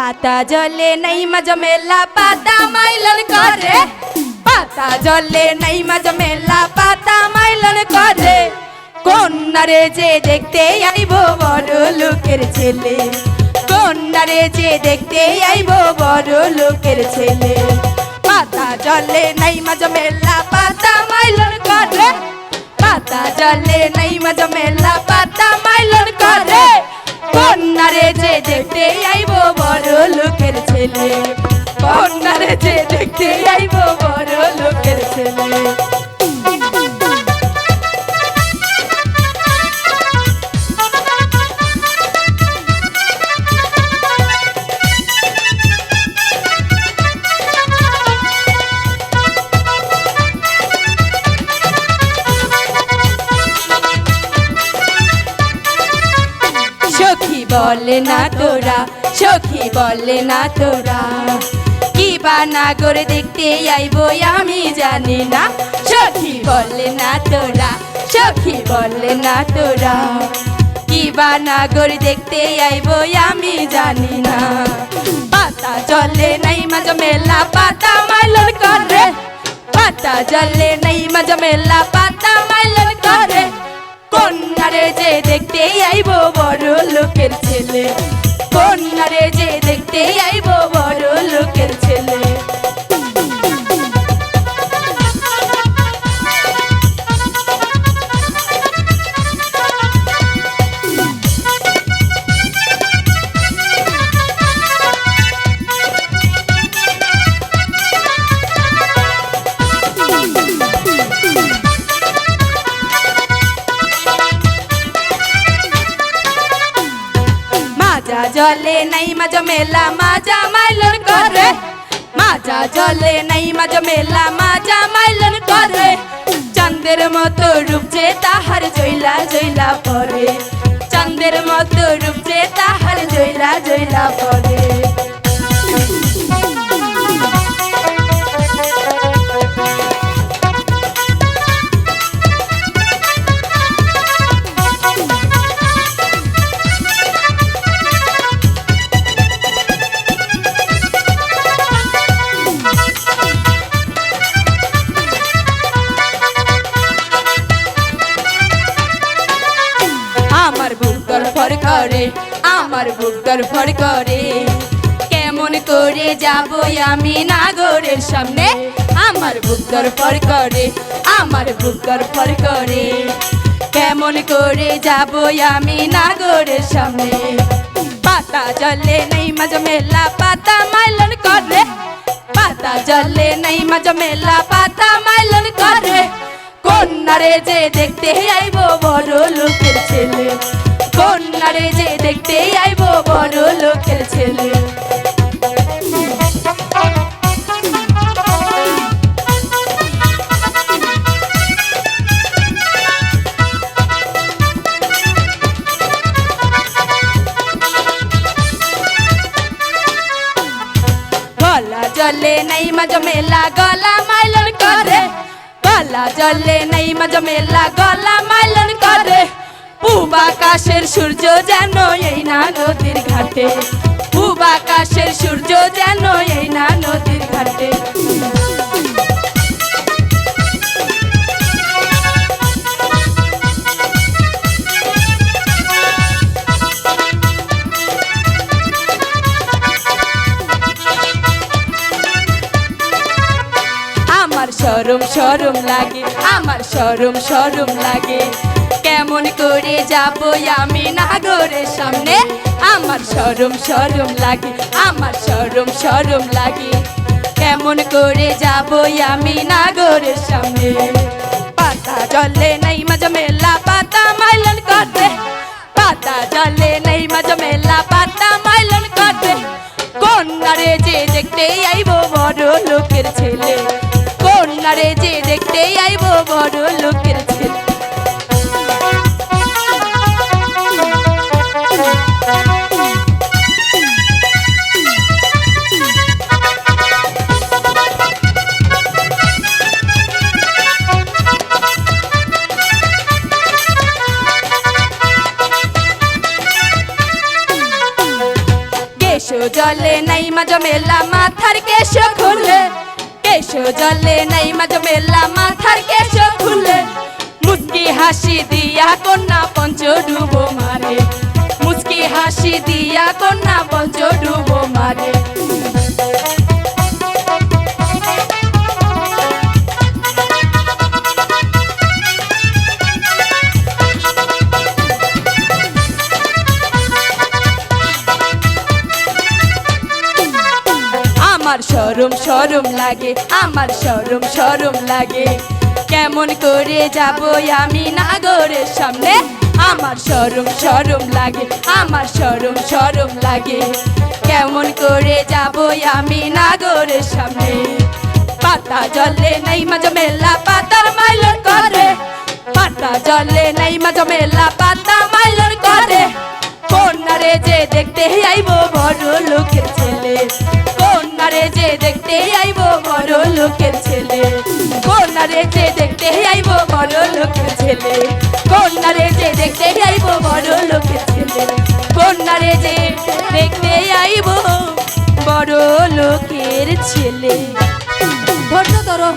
পাতা জলে নাই মাজমেলা পাতা মাইলন করে পাতা জলে নাই মাজমেলা পাতা মাইলন করে কন্যারে যে দেখতে আইব বড় লোকের ছেলে কন্যারে যে দেখতে আইব বড় লোকের ছেলে পাতা জলে নাই মাজমেলা পাতা মাইলন করে পাতা জলে নাই মাজমেলা পাতা মাইলন করে কন্যারে যে দেখতে আইব বড় লোকের ছেলে কন্যারে যে দেখতে আইব বড় লোকের ছেলে সখী বলে না তোরা সখী বলে না তোরা কি বানা করে দেখতে আইবো আমি জানি না সখী বলে না তোরা সখী বলে না তোরা কি বানা করে দেখতে আইবো আমি জানি না পাতা জলে নাই মাজমেলা পাতা মাইলন করে পাতা জলে নাই মাজমেলা পাতা মাইলন করে কন্যারে যে দেখতে আইব বড় লোকের ছেলে কন্যারে যে দেখতে আইব বড় লোকের ছেলে মাজা জলে নাই মাজমেলা মাজা মাইলন করে মাজা জলে নাই মাজমেলা মাজা মাইলন করে চাঁদের মতো রূপ যে তাহার জইলা জইলা পরে চাঁদের মতো রূপ যে তাহার জইলা জইলা পরে আমার বুক ধড়ফড় করে আমার বুক ধড়ফড় করে কেমন করে যাব আমি নাগরের সামনে আমার বুক ধড়ফড় করে আমার বুক ধড়ফড় করে কেমন করে যাব আমি নাগরের সামনে পাতা জলে নাই মাজমেলা পাতা মাইলন করে পাতা জলে নাই মাজমেলা পাতা মাইলন করে কন্যারে যে দেখতে আইব বড় লোকের ছেলে কন্যারে যে দেখতে আইব বড় লোকের ছেলে গলা জলে নাই মাজমেলা গলা মাইলন করে গলা জলে নাই মাজমেলা গলা মাইলন করে পূব আকাশের সূর্য যেন এই না নদীর ঘাটে পূব আকাশের সূর্য যেন এই না নদীর ঘাটে আমার শরম শরম লাগে আমার শরম শরম লাগে কেমন করে যাব আমি নাগরের সামনে আমার শরম শরম লাগে আমার শরম শরম লাগে কেমন করে যাব আমি নাগরের সামনে পাতা জলে নাই মাজমেলা পাতা মাইলন করে পাতা জলে নাই মাজমেলা পাতা মাইলন করে কন্যারে যে দেখতে আইব বড় লোকের ছেলে কন্যারে যে দেখতে আইব বড় লোকের ছেলে জলে নাই মাঝ মেলা মাথার কেশ খুলে, কেশ জলে নাই মাঝ মেলা মাথার কেশ খুলে, মুস্কি হাসি দিয়া কন্যা পঞ্চ ডুবো মারে, মুস্কি হাসি দিয়া কন্যা পঞ্চ ডুবো মারে। আমার শরম শরম লাগে, আমার শরম শরম লাগে, কেমন করে যাব আমি নাগরের সামনে, আমার শরম শরম লাগে, আমার শরম শরম লাগে, কেমন করে যাব আমি নাগরের সামনে। পাতা জলে নাই মাঝ মেলা পাতার মাইলন করে, পাতা জলে নাই মাঝ মেলা পাতা মাইলন করে, কন্যারে যে দেখতে আইব বড় লোকের ছেলে, কন্যারে যে দেখতে আইব বড় লোকের ছেলে, কন্যারে যে দেখতে আইব বড় লোকের ছেলে, কন্যারে যে দেখতে আইব বড় লোকের ছেলে, কন্যারে যে দেখতে আইব বড় লোকের ছেলে। ধৈর্য ধরো।